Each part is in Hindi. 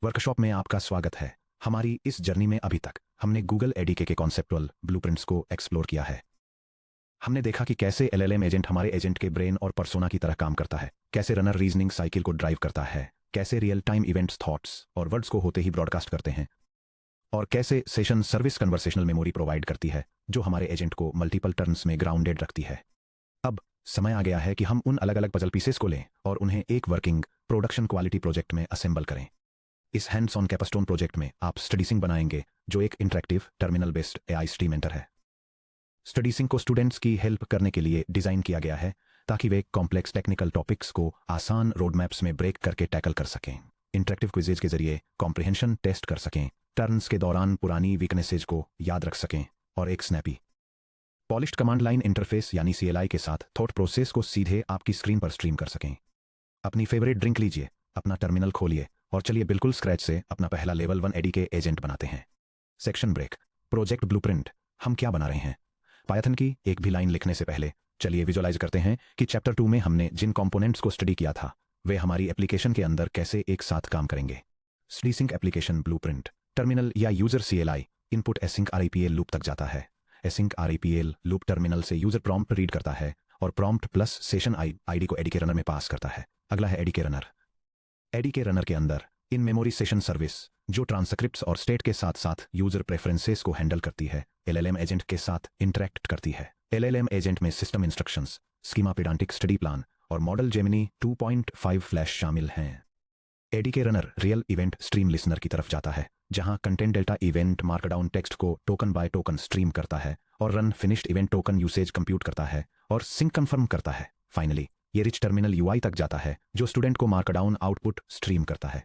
वर्कशॉप में आपका स्वागत है। हमारी इस जर्नी में अभी तक हमने गूगल एडीके के कॉन्सेप्चुअल ब्लूप्रिंट्स को एक्सप्लोर किया है। हमने देखा कि कैसे एलएलएम एजेंट हमारे एजेंट के ब्रेन और पर्सोना की तरह काम करता है, कैसे रनर रीजनिंग साइकिल को ड्राइव करता है, कैसे रियल टाइम इवेंट्स थॉट्स और वर्ड्स को होते ही ब्रॉडकास्ट करते हैं, और कैसे session service conversational memory provide करती है जो हमारे एजेंट को मल्टीपल टर्न्स में ग्राउंडेड रखती है। अब समय आ गया है कि हम उन अलग अलग पजल पीसेस को लें और उन्हें एक वर्किंग प्रोडक्शन क्वालिटी प्रोजेक्ट में असेंबल करें। इस हैंड्स ऑन कैपस्टोन प्रोजेक्ट में आप स्टडीसिंग बनाएंगे जो एक interactive terminal based AI stream enter है। स्टडीसिंग को स्टूडेंट्स की हेल्प करने के लिए डिजाइन किया गया है ताकि वे कॉम्प्लेक्स टेक्निकल टॉपिक्स को आसान रोडमैप्स में ब्रेक करके टैकल कर सकें, इंटरेक्टिव क्विजेज के जरिए कॉम्प्रिहेंशन टेस्ट कर सकें, टर्न्स के दौरान पुरानी वीकनेसेज को याद रख सकें और एक snappy polished command line interface यानी सीएलआई के साथ थॉट प्रोसेस को सीधे आपकी स्क्रीन पर स्ट्रीम कर सकें। अपनी फेवरेट ड्रिंक लीजिए, अपना टर्मिनल खोलिए और चलिए बिल्कुल स्क्रैच से अपना पहला लेवल 1 एडीके एजेंट बनाते हैं। Section break. Project blueprint. हम क्या बना रहे हैं? पाइथन की एक भी लाइन लिखने से पहले चलिए विजुअलाइज करते हैं कि चैप्टर 2 में हमने जिन कंपोनेंट्स को स्टडी किया था वे हमारी एप्लीकेशन के अंदर कैसे एक साथ काम करेंगे। स्लीसिंक एप्लीकेशन ब्लूप्रिंट। टर्मिनल या user CLI input async REPL loop तक जाता है। एसिंक आरईपीएल लूप टर्मिनल से यूजर प्रॉम्प्ट रीड करता है और प्रॉम्प्ट प्लस सेशन आईडी को एडीके रनर में पास करता है। अगला है एडीके रनर। एडीके रनर के अंदर इन मेमोरी सेशन सर्विस जो ट्रांसक्रिप्ट्स और स्टेट के साथ साथ यूजर प्रेफरेंसेस को हैंडल करती है, एलएलएम एजेंट के साथ इंटरैक्ट करती है। एलएलएम एजेंट में system instructions, schema Pydantic study plan और मॉडल जेमिनी 2.5 फ्लैश शामिल हैं। ADK runner real event stream listener की तरफ जाता है जहां content delta event markdown text को टोकन बाय टोकन स्ट्रीम करता है और run finished event token usage compute करता है और सिंक कंफर्म करता है। फाइनली ये रिच टर्मिनल यूआई तक जाता है जो स्टूडेंट को मार्कडाउन आउटपुट स्ट्रीम करता है।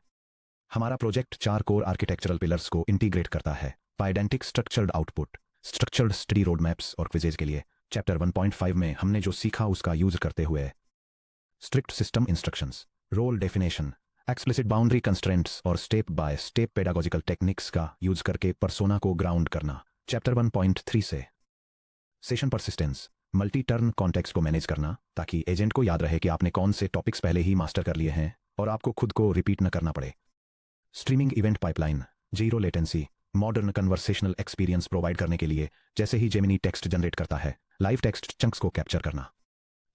हमारा प्रोजेक्ट 4 कोर आर्किटेक्चरल पिलर्स को इंटीग्रेट करता है। पाइडेंटिक स्ट्रक्चर्ड आउटपुट, स्ट्रक्चर्ड स्टडी रोडमैप्स और क्विजेज के लिए चैप्टर 1.5 में हमने जो सीखा उसका यूज करते हुए strict system instructions, role definition, explicit boundary constraints और step by step pedagogical techniques का यूज करके पर्सोना को ग्राउंड करना चैप्टर 1.3 से session persistence, multi turn context को मैनेज करना ताकि एजेंट को याद रहे कि आपने कौन से टॉपिक्स पहले ही मास्टर कर लिए हैं और आपको खुद को रिपीट न करना पड़े। Streaming event pipeline, zero latency, modern conversational experience provide करने के लिए जैसे ही जेमिनी टेक्स्ट जनरेट करता है, लाइव टेक्स्ट चंक्स को कैप्चर करना।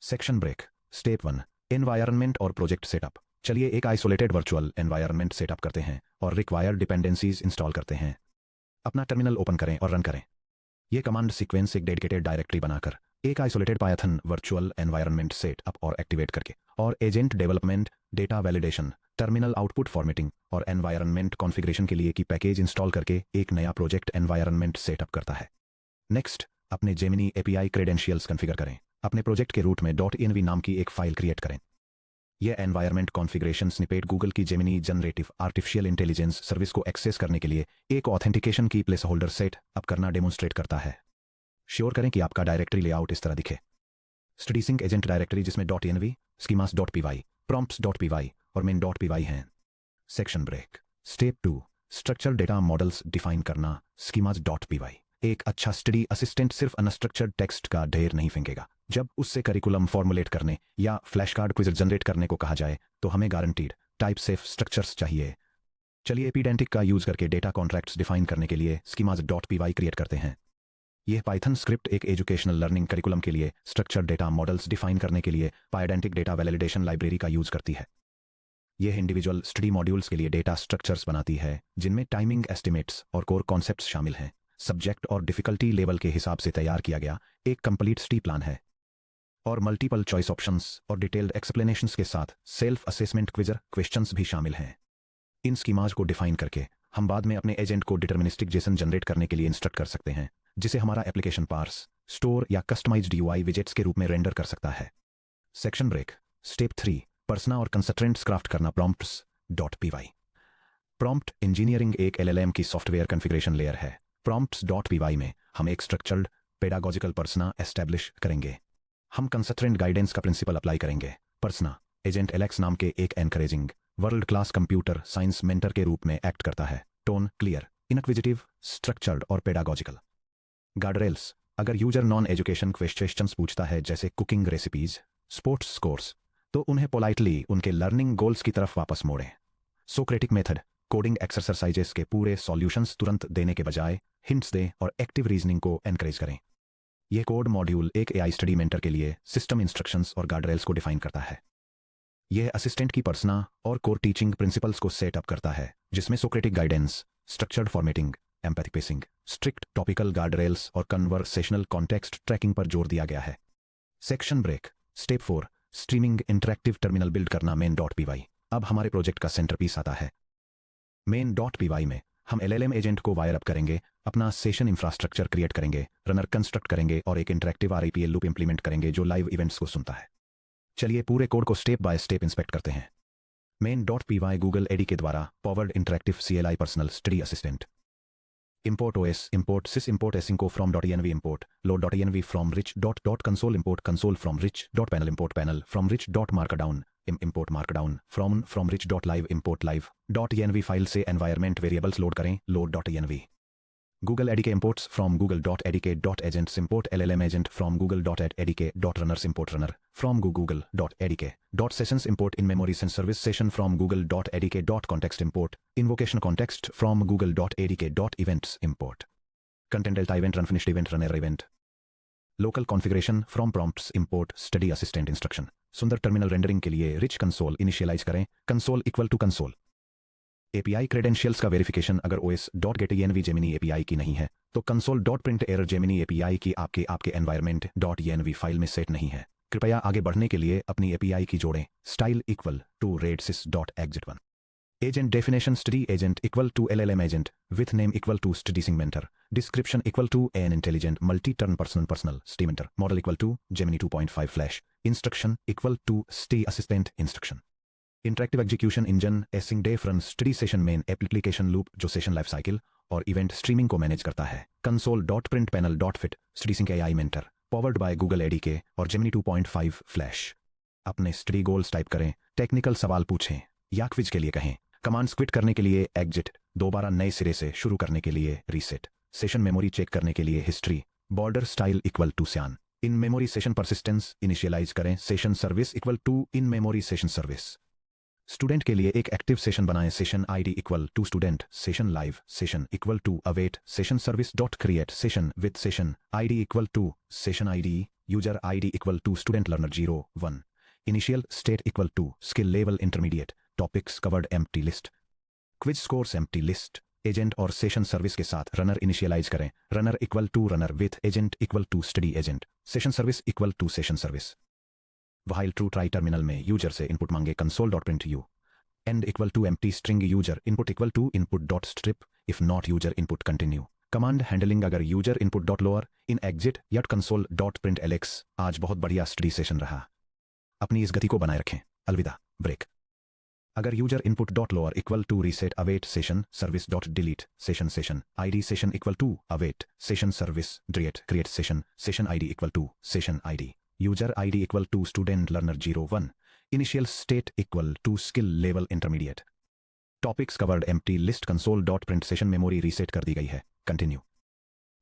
Section break. स्टेप 1 एनवायरनमेंट और प्रोजेक्ट सेटअप। चलिए एक आइसोलेटेड वर्चुअल एनवायरनमेंट सेटअप करते हैं और रिक्वायर्ड डिपेंडेंसीज इंस्टॉल करते हैं। अपना टर्मिनल ओपन करें और रन करें। यह कमांड सीक्वेंस एक डेडिकेटेड डायरेक्टरी बनाकर एक isolated Python virtual environment setup और एक्टिवेट करके और agent development, data validation, terminal output formatting और एनवायरनमेंट कॉन्फ़िगरेशन के लिए की पैकेज इंस्टॉल करके एक नया प्रोजेक्ट एनवायरनमेंट सेटअप करता है। नेक्स्ट, अपने जेमिनी एपीआई क्रेडेंशियल्स कॉन्फ़िगर करें। अपने प्रोजेक्ट के रूट में .env नाम की एक फाइल क्रिएट करें। यह एनवायरनमेंट कॉन्फ़िगरेशन स्निपेट गूगल की Gemini generative artificial intelligence service को एक्सेस करने के लिए एक ऑथेंटिकेशन की प्लेस होल्डर सेट अप करना डेमोन्स्ट्रेट करता है। श्योर करें कि आपका डायरेक्टरी लेआउट इस तरह दिखे। स्टडीसिंक एजेंट डायरेक्टरी जिसमें .env, schemas.py, prompts.py और main.py हैं। Section break. Step 2 structure data models define करना, schemas.py। एक अच्छा स्टडी असिस्टेंट सिर्फ अनस्ट्रक्चर्ड टेक्स्ट का ढेर नहीं फेंकेगा। जब उससे करिकुलम फॉर्मुलेट करने या फ्लैश कार्ड क्विज जनरेट करने को कहा जाए तो हमें गारंटीड टाइप सेफ स्ट्रक्चर्स चाहिए। चलिए एपीडेंटिक का यूज करके डेटा कॉन्ट्रैक्ट्स डिफाइन करने के लिए schemas.py क्रिएट करते हैं। यह पाइथन स्क्रिप्ट एक एजुकेशनल लर्निंग करिकुलम के लिए स्ट्रक्चर डेटा मॉडल्स डिफाइन करने के लिए पाइडेंटिक डेटा वैलिडेशन लाइब्रेरी का यूज करती है। यह इंडिविजुअल स्टडी मॉड्यूल्स के लिए डेटा स्ट्रक्चर्स बनाती है जिनमें टाइमिंग एस्टिमेट्स और कोर कॉन्सेप्ट्स शामिल हैं। सब्जेक्ट और डिफिकल्टी लेवल के हिसाब से तैयार किया गया एक कंप्लीट स्टडी प्लान है और मल्टीपल चॉइस ऑप्शंस और डिटेल्ड एक्सप्लेनेशंस के साथ सेल्फ असेसमेंट क्विजर क्वेश्चंस भी शामिल हैं। इन स्कीमाज को डिफाइन करके हम बाद में अपने एजेंट को डिटर्मिनिस्टिक जेसन जनरेट करने के लिए इंस्ट्रक्ट कर सकते हैं जिसे हमारा एप्लीकेशन पार्स, स्टोर या कस्टमाइज्ड यूआई विजेट्स के रूप में रेंडर कर सकता है। Section break. स्टेप 3 पर्सना और कंस्ट्रेंट्स क्राफ्ट करना, prompts.py। प्रॉम्प्ट इंजीनियरिंग एक एलएलएम की सॉफ्टवेयर कॉन्फ़िगरेशन लेयर है। prompts.py में हम एक स्ट्रक्चर्ड पेडागोजिकल पर्सना एस्टैब्लिश करेंगे। हम कंस्ट्रेंट गाइडेंस का प्रिंसिपल अप्लाई करेंगे। पर्सना एजेंट एलेक्स नाम के एक encouraging world class computer science mentor के रूप में एक्ट करता है। टोन क्लियर, इनक्विजिटिव, स्ट्रक्चर्ड और पेडागोजिकल। गार्डरेल्स, अगर यूजर नॉन एजुकेशन क्वेश्चंस पूछता है जैसे कुकिंग रेसिपीज, स्पोर्ट्स स्कोर्स, तो उन्हें पोलाइटली उनके लर्निंग गोल्स की तरफ वापस मोड़ें। सोक्रेटिक मेथड, कोडिंग एक्सरसाइजेस के पूरे सॉल्यूशंस तुरंत देने के बजाय हिंट्स दें और एक्टिव रीजनिंग को एनकरेज करें। यह कोड मॉड्यूल एक एआई स्टडी मेंटर के लिए सिस्टम इंस्ट्रक्शंस और गार्डरेल्स को डिफाइन करता है। यह असिस्टेंट की पर्सना और कोर टीचिंग प्रिंसिपल्स को सेटअप करता है, जिसमें Socratic guidance, structured formatting, empathic pacing, strict topical guardrails और कन्वर्सेशनल कॉन्टेक्स्ट ट्रैकिंग पर जोर दिया गया है। Section break. Step 4, streaming interactive terminal build करना main.py। अब हमारे प्रोजेक्ट का सेंटरपीस आता है। main.py में हम LLM एजेंट को वायर अप करेंगे, अपना सेशन इंफ्रास्ट्रक्चर क्रिएट करेंगे, रनर कंस्ट्रक्ट करेंगे और एक इंटरैक्टिव RAPL लूप इंप्लीमेंट करेंगे जो लाइव इवेंट्स को सुनता है। चलिए पूरे कोड को स्टेप बाय स्टेप इंस्पेक्ट करते हैं। main.py गूगल एडी के द्वारा powered interactive CLI personal study assistant. Import OS, import sys, import asynco from .env, import load.env from rich.console, import console from rich.panel, import panel from rich.markdown, import markdown from rich.live, import live.env file से environment variables लोड करें, load.env। Google ADK imports from google.adk.agents, import LLM agent from google.adk.runners, import runner from google.adk.sessions, import in-memory service session from google.adk.context, import invocation context from google.adk.events, import content delta event, run finished event, run error event, local configuration from prompts, import study assistant instruction। सुंदर टर्मिनल रेंडरिंग के लिए रिच कंसोल इनिशियलाइज करें, console equal to console. API credentials का वेरिफिकेशन अगर os.getEnv Gemini API की नहीं है तो console.printerror Gemini API की आपके environment.env फाइल में सेट नहीं है। कृपया आगे बढ़ने के लिए अपनी API की जोड़ें। Style equal to redsys.exit1। Agent definition study agent equal to LLM agent with name equal to study sync mentor. Description equal to an intelligent multi turn personal study mentor. Model equal to Gemini 2.5 flash. Instruction equal to study assistant instruction. Interactive execution engine async def run study session main application loop जो सेशन लाइफ साइकिल और इवेंट स्ट्रीमिंग को मैनेज करता है। console.printpanel.fit study sink AI mentor powered by Google ADK और Gemini 2.5 फ्लैश। अपने स्टडी गोल्स टाइप करें, टेक्निकल सवाल पूछें या क्विज के लिए कहें। कमांड्स क्विट करने के लिए एग्जिट, दोबारा नए सिरे से शुरू करने के लिए रीसेट, सेशन मेमोरी चेक करने के लिए history. Border style equal to cyan. In memory session persistence initialize करें, session service equal to in memory session service. Student के लिए एक एक्टिव सेशन बनाएं, session ID equal to student, session live, session equal to await, session service dot create session with session ID equal to session ID, user ID equal to student learner 0 1, initial state equal to skill level intermediate, topics covered empty list, quiz scores empty list. Agent और सेशन सर्विस के साथ रनर इनिशियलाइज करें, runner equal to runner with agent equal to study agent, session service equal to session service. While true try terminal में यूजर से इनपुट मांगे, console.print end equal to empty string user input equal to input dot strip, if not user input continue. Command handling अगर user input dot lower in exit या console.printlx। आज बहुत बढ़िया स्टडी सेशन रहा, अपनी इस गति को बनाए रखें। अलविदा। ब्रेक। अगर user input dot lower equal to reset await session service dot delete session ID session equal to await session service create session ID equal to session ID, user ID equal to student learner 0 1, initial state equal to skill level intermediate, topics covered empty list, console.print session memory reset कर दी गई है, कंटिन्यू।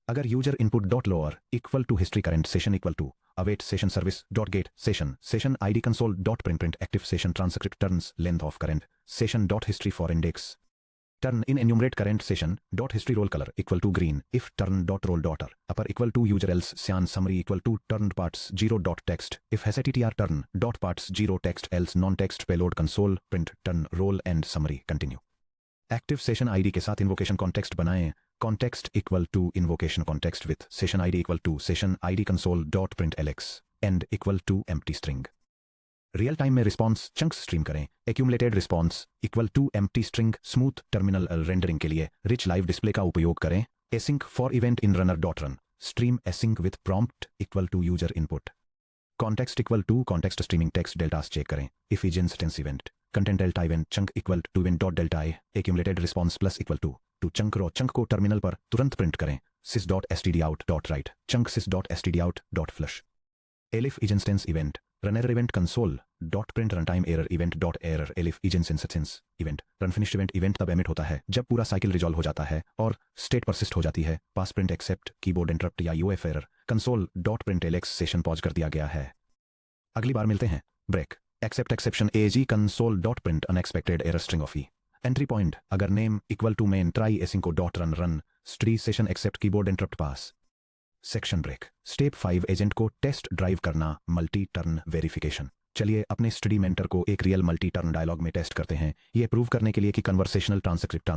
अगर user input dot lower equal to history current session equal to await session service dot get session ID console.print active session transcript turns length of current session dot history for index, turn in enumerate current session dot history roll color equal to green if turn dot roll dot upper equal to user else cyan summary equal to turned parts 0 dot text if has attr turn dot parts 0 text else non text payload console print turn roll and summary continue। active session ID के साथ invocation context बनाएं, context equal to invocation context with session ID equal to session ID console dot print lx end equal to empty string। Real time में रिस्पॉन्स चंक्स स्ट्रीम करें, accumulated response equal to empty string. Smooth terminal rendering के लिए रिच लाइव डिस्प्ले का उपयोग करें। Async for event in runner dot run, stream async with prompt equal to user input. Context equal to context streaming text deltas check करें, if instance event content delta event chunk equal to event dot delta A, accumulated response plus equal to chunk row, chunk को टर्मिनल पर तुरंत प्रिंट करें। sys dot std out dot right chunk sys dot std out dot flush. elif instance event runner event console dot print run time error event dot error elif instance event run finished event तब एमिट होता है जब पूरा साइकिल रिजॉल्व हो जाता है और स्टेट परसिस्ट हो जाती है। Pass print except keyboard interrupt या UF error console dot print lx session pause कर दिया गया है। अगली बार मिलते हैं। Break. Except exception AG console.print unexpected error string of E entry point अगर name equal to main try asyncio dot run run study session except keyboard interrupt pass. Section break step 5 agent को टेस्ट ड्राइव करना मल्टी टर्न वेरिफिकेशन। चलिए अपने स्टडी मेंटर को एक रियल मल्टी टर्न डायलॉग में टेस्ट करते हैं, ये प्रूव करने के लिए कि कन्वर्सेशनल ट्रांसक्रिप्ट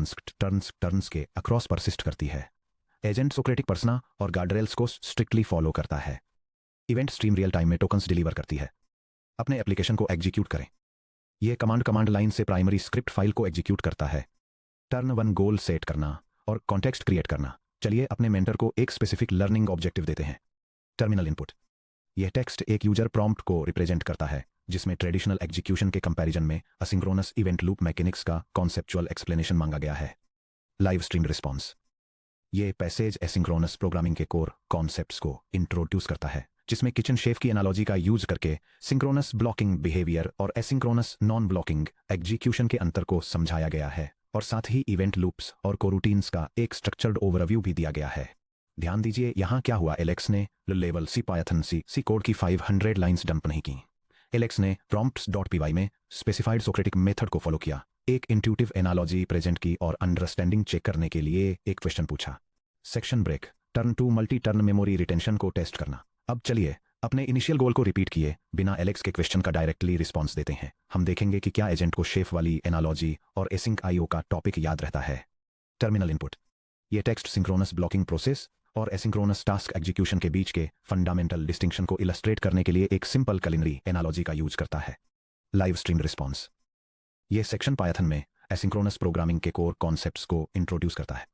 टर्न्स के अक्रॉस परसिस्ट करती है। एजेंट सोक्रेटिक पर्सना और गार्डरेल्स को स्ट्रिक्टली फॉलो करता है। इवेंट स्ट्रीम रियल टाइम में टोकन्स डिलीवर करती है। अपने एप्लीकेशन को एग्जीक्यूट करें। यह कमांड लाइन से प्राइमरी स्क्रिप्ट फाइल को एग्जीक्यूट करता है। टर्न 1 गोल सेट करना और कॉन्टेक्स्ट क्रिएट करना। चलिए अपने मेंटर को एक स्पेसिफिक लर्निंग ऑब्जेक्टिव देते हैं। टर्मिनल इनपुट यह टेक्स्ट एक यूजर प्रॉम्प्ट को रिप्रेजेंट करता है, जिसमें ट्रेडिशनल एग्जीक्यूशन के कंपैरिजन में असिंक्रोनस इवेंट लूप मैकेनिक्स का कॉन्सेप्चुअल एक्सप्लेनेशन मांगा गया है। लाइव स्ट्रीम रिस्पॉन्स ये पैसेज एसिंक्रोनस प्रोग्रामिंग के कोर कॉन्सेप्ट्स को इंट्रोड्यूस करता है, जिसमें किचन शेफ की एनालॉजी का यूज करके सिंक्रोनस ब्लॉकिंग बिहेवियर और एसिंक्रोनस नॉन ब्लॉकिंग एग्जीक्यूशन के अंतर को समझाया गया है, और साथ ही इवेंट लूप्स और कोरूटीन्स का एक स्ट्रक्चर्ड ओवरव्यू भी दिया गया है। ध्यान दीजिए यहाँ क्या हुआ, एलेक्स ने लेवल सी पायथन सी कोड की 500 लाइंस डंप नहीं की। एलेक्स ने prompts.py में स्पेसिफाइड सोक्रेटिक मेथड को फॉलो किया, एक इंट्यूटिव एनालॉजी प्रेजेंट की और अंडरस्टैंडिंग चेक करने के लिए एक क्वेश्चन पूछा। Section break turn two multi turn memory retention को टेस्ट करना। अब चलिए अपने इनिशियल गोल को रिपीट किए बिना एलेक्स के क्वेश्चन का डायरेक्टली रिस्पॉन्स देते हैं। हम देखेंगे कि क्या एजेंट को शेफ वाली एनालॉजी और एसिंक आईओ का टॉपिक याद रहता है। टर्मिनल इनपुट ये टेक्स्ट सिंक्रोनस ब्लॉकिंग प्रोसेस और एसिंक्रोनस टास्क एग्जीक्यूशन के बीच के फंडामेंटल डिस्टिंक्शन को इलस्ट्रेट करने के लिए एक सिंपल कलिनरी एनालॉजी का यूज करता है। लाइव स्ट्रीम रिस्पॉन्स ये सेक्शन पायथन में एसिंक्रोनस प्रोग्रामिंग के कोर कॉन्सेप्ट्स को इंट्रोड्यूस करता है।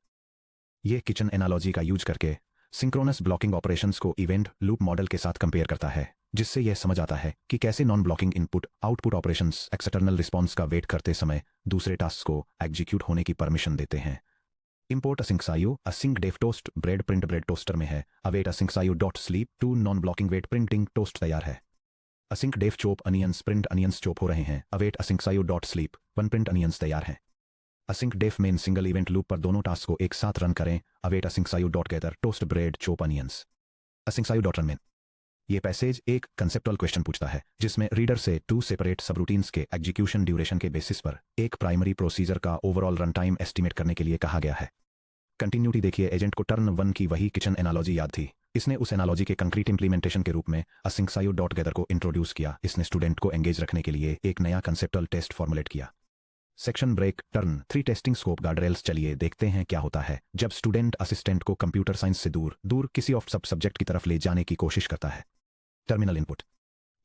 ये किचन एनालॉजी का यूज करके सिंक्रोनस ब्लॉकिंग ऑपरेशंस को इवेंट लूप मॉडल के साथ कंपेयर करता है, जिससे यह समझ आता है कि कैसे non blocking input output operations external response का वेट करते समय दूसरे टास्क को एग्जीक्यूट होने की परमिशन देते हैं। Import asyncio async def toast bread print bread toaster में है। Await asyncio dot sleep two non blocking wait printing toast तैयार है। Async def chop onions print onions chop हो रहे हैं। Await asyncio dot sleep one print onions तैयार है। Async def main single event loop पर दोनों टास्क को एक साथ रन करें। Await asyncio dot gather toast bread chop onions. Asyncio dot run main ये पैसेज एक कंसेप्चुअल क्वेश्चन पूछता है, जिसमें रीडर से 2 सेपरेट सबरूटीन्स के एग्जीक्यूशन ड्यूरेशन के बेसिस पर एक प्राइमरी प्रोसीजर का ओवरऑल रन टाइम एस्टिमेट करने के लिए कहा गया है। कंटिन्यूटी देखिए, एजेंट को टर्न 1 की वही किचन एनालॉजी याद थी। इसने उस एनालॉजी के कंक्रीट इंप्लीमेंटेशन के रूप में असिंक्सायो डॉट गैदर को इंट्रोड्यूस किया। इसने स्टूडेंट को एंगेज रखने के लिए एक नया कंसेप्चुअल टेस्ट फॉर्मुलेट किया। Section break turn 3 testing scope guardrails. चलिए देखते हैं क्या होता है जब स्टूडेंट असिस्टेंट को कंप्यूटर साइंस से दूर किसी ऑफ सब सब्जेक्ट की तरफ ले जाने की कोशिश करता है। टर्मिनल इनपुट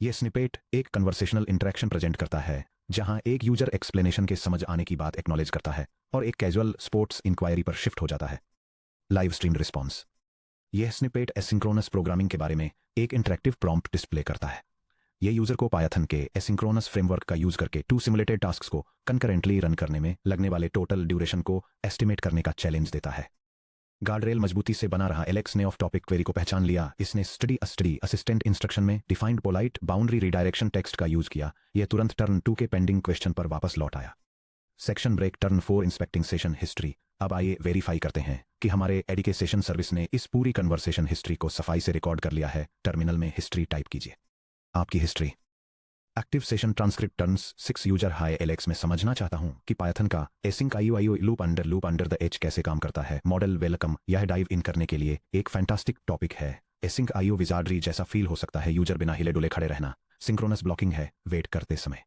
ये स्निपेट एक कन्वर्सेशनल इंटरेक्शन प्रेजेंट करता है, जहां एक यूजर एक्सप्लेनेशन के समझ आने की बात एक्नॉलेज करता है और एक कैजुअल स्पोर्ट्स इंक्वायरी पर शिफ्ट हो जाता है। लाइव स्ट्रीम रिस्पॉन्स यह स्निपेट एसिंक्रोनस प्रोग्रामिंग के बारे में एक इंटरेक्टिव प्रॉम्प्ट डिस्प्ले करता है। यह यूजर को पायथन के एसिंक्रोनस फ्रेमवर्क का यूज करके 2 सिमुलेटेड टास्क्स को कंकरेंटली रन करने में लगने वाले टोटल ड्यूरेशन को एस्टिमेट करने का चैलेंज देता है। गार्डरेल मजबूती से बना रहा। एलेक्स ने ऑफ टॉपिक क्वेरी को पहचान लिया। इसने स्टडी असिस्टेंट इंस्ट्रक्शन में defined polite boundary redirection text का यूज किया। यह तुरंत टर्न 2 के पेंडिंग क्वेश्चन पर वापस लौट आया। Section break turn 4 inspecting session history. अब आइए वेरीफाई करते हैं कि हमारे एडिकेशन सर्विस ने इस पूरी कन्वर्सेशन हिस्ट्री को सफाई से रिकॉर्ड कर लिया है। टर्मिनल में हिस्ट्री टाइप कीजिए। आपकी history active session transcript turns 6 user hi Alex में समझना चाहता हूं कि पायथन का async IO loop under the edge कैसे काम करता है। Model welcome. यह डाइव इन करने के लिए एक फैंटास्टिक टॉपिक है। एसिंक आईओ विजार्डरी जैसा फील हो सकता है। यूजर बिना हिले डुले खड़े रहना। सिंक्रोनस ब्लॉकिंग है वेट करते समय।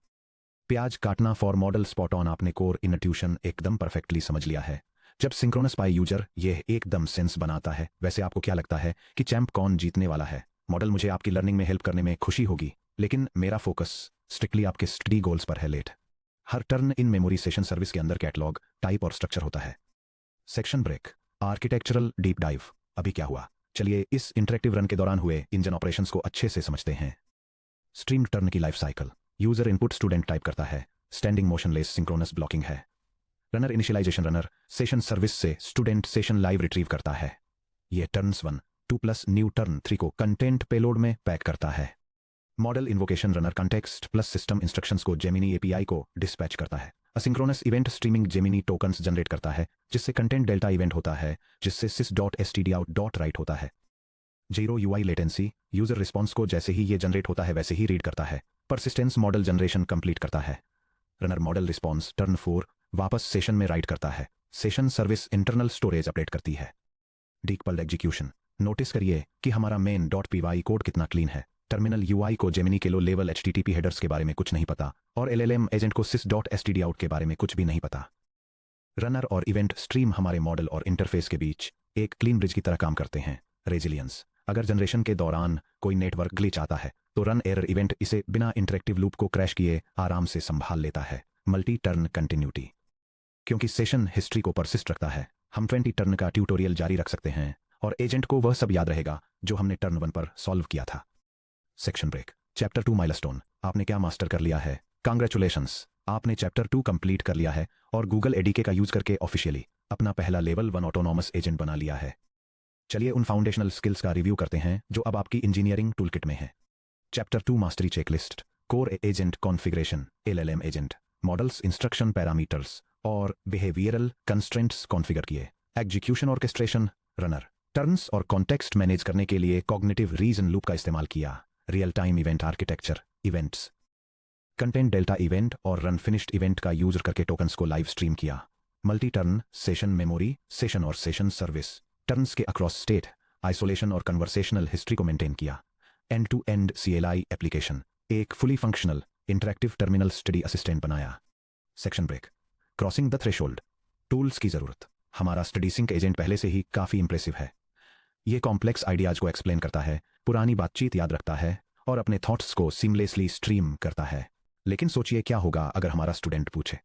प्याज काटना फॉर मॉडल स्पॉट ऑन। आपने कोर इनट्यूशन एकदम परफेक्टली समझ लिया है। जब सिंक्रोनस पाई यूजर यह एकदम सेंस बनाता है। वैसे आपको क्या लगता है कि चैंप कौन जीतने वाला है? मॉडल मुझे आपकी लर्निंग में हेल्प करने में खुशी होगी, लेकिन मेरा फोकस स्ट्रिक्टली आपके स्टडी गोल्स पर है। लेट हर turn in memory session service के अंदर कैटलॉग टाइप और स्ट्रक्चर होता है। Section break architectural deep dive. अभी क्या हुआ, चलिए इस इंटरेक्टिव रन के दौरान हुए इंजन ऑपरेशंस को अच्छे से समझते हैं। स्ट्रीम टर्न की life cycle. User input student type करता है। स्टैंडिंग मोशनलेस सिंक्रोनस ब्लॉकिंग है। Runner initialisation. Runner session service से स्टूडेंट सेशन लाइव रिट्रीव करता है। यह टर्न्स 1 2 प्लस न्यू टर्न 3 को कंटेंट पेलोड में पैक करता है। Model invocation. Runner context plus system instructions को जेमिनी एपीआई को डिस्पैच करता है। Asynchronous event streaming Gemini tokens generate करता है, जिससे कंटेंट डेल्टा इवेंट होता है, जिससे sys.stdout.write होता है। Zero UI latency. User response को जैसे ही ये जनरेट होता है वैसे ही रीड करता है। परसिस्टेंस मॉडल जनरेशन कंप्लीट करता है। रनर मॉडल रिस्पॉन्स टर्न 4 वापस सेशन में राइट करता है। Session service internal storage update करती है। Decoupled execution. नोटिस करिए कि हमारा मेन .py कोड कितना क्लीन है। टर्मिनल यूआई को जेमिनी के लो लेवल HTTP हेडर्स के बारे में कुछ नहीं पता और LLM एजेंट को sys.stdout के बारे में कुछ भी नहीं पता। रनर और इवेंट स्ट्रीम हमारे मॉडल और इंटरफेस के बीच एक क्लीन ब्रिज की तरह काम करते हैं। रेजिलियंस। अगर जनरेशन के दौरान कोई नेटवर्क ग्लिच आता है तो रन एरर इवेंट इसे बिना इंटरेक्टिव लूप को क्रैश किए आराम से संभाल लेता है। Multi turn continuity. क्योंकि सेशन हिस्ट्री को परसिस्ट रखता है, हम 20 टर्न का ट्यूटोरियल जारी रख सकते हैं और एजेंट को वह सब याद रहेगा जो हमने टर्न 1 पर सॉल्व किया था। Section break. Chapter 2 milestone. आपने क्या मास्टर कर लिया है? कांग्रेचुलेशंस, आपने चैप्टर 2 कंप्लीट कर लिया है और गूगल एडीके का यूज करके ऑफिशियली अपना पहला लेवल 1 ऑटोनॉमस एजेंट बना लिया है। चलिए उन फाउंडेशनल स्किल्स का रिव्यू करते हैं जो अब आपकी इंजीनियरिंग टूलकिट में है। Chapter 2 mastery checklist. Core agent configuration, LLM agent, models, instruction parameters और बिहेवियरल कंस्ट्रेंट्स कॉन्फ़िगर किए। एग्जीक्यूशन ऑर्केस्ट्रेशन, रनर टर्न्स और कॉन्टेक्स्ट मैनेज करने के लिए कॉग्निटिव रीजन लूप का इस्तेमाल किया। Real time event architecture, events, content delta event और रन फिनिश्ड इवेंट का यूज करके टोकन्स को लाइव स्ट्रीम किया। Multi turn, session memory, session और सेशन सर्विस, टर्न्स के अक्रॉस स्टेट, आइसोलेशन और कन्वर्सेशनल हिस्ट्री को मेंटेन किया। End to end CLI application, एक fully functional interactive terminal study assistant बनाया। Section break. Crossing the threshold. Tools की जरूरत। हमारा स्टडी सिंक एजेंट पहले से ही काफी इंप्रेसिव है। ये कॉम्प्लेक्स आइडियाज को एक्सप्लेन करता है, पुरानी बातचीत याद रखता है और अपने थॉट्स को सीमलेसली स्ट्रीम करता है। लेकिन सोचिए क्या होगा अगर हमारा स्टूडेंट पूछे,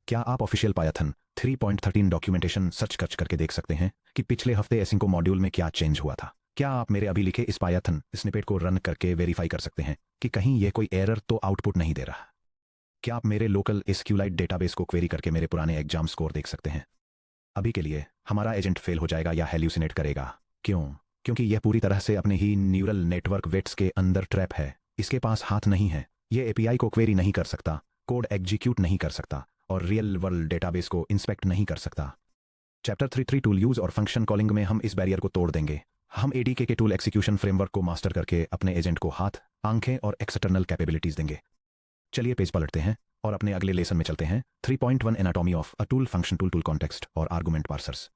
क्या आप ऑफिशियल पायथन 3.13 डॉक्यूमेंटेशन सर्च करके देख सकते हैं कि पिछले हफ्ते एसिंको मॉड्यूल में क्या चेंज हुआ था? क्या आप मेरे अभी लिखे इस पायथन स्निपेट को रन करके वेरीफाई कर सकते हैं कि कहीं यह कोई एरर तो आउटपुट नहीं दे रहा? क्या आप मेरे लोकल SQLite डेटाबेस को क्वेरी करके मेरे पुराने एग्जाम स्कोर देख सकते हैं? अभी के लिए हमारा एजेंट फेल हो जाएगा या हेल्यूसिनेट करेगा। क्यों? क्योंकि यह पूरी तरह से अपने ही न्यूरल नेटवर्क वेट्स के अंदर ट्रैप है। इसके पास हाथ नहीं है। यह API को क्वेरी नहीं कर सकता, कोड एग्जीक्यूट नहीं कर सकता और रियल वर्ल्ड डेटाबेस को इंस्पेक्ट नहीं कर सकता। चैप्टर 3 टूल यूज और फंक्शन कॉलिंग में हम इस बैरियर को तोड़ देंगे। हम ADK के टूल एक्सिक्यूशन फ्रेमवर्क को मास्टर करके अपने एजेंट को हाथ, आंखें और एक्सटर्नल कैपेबिलिटीज देंगे। चलिए पेज पलटते हैं और अपने अगले लेसन में चलते हैं। 3.1 anatomy of a tool, function, tool context और आर्गुमेंट पार्सर्स।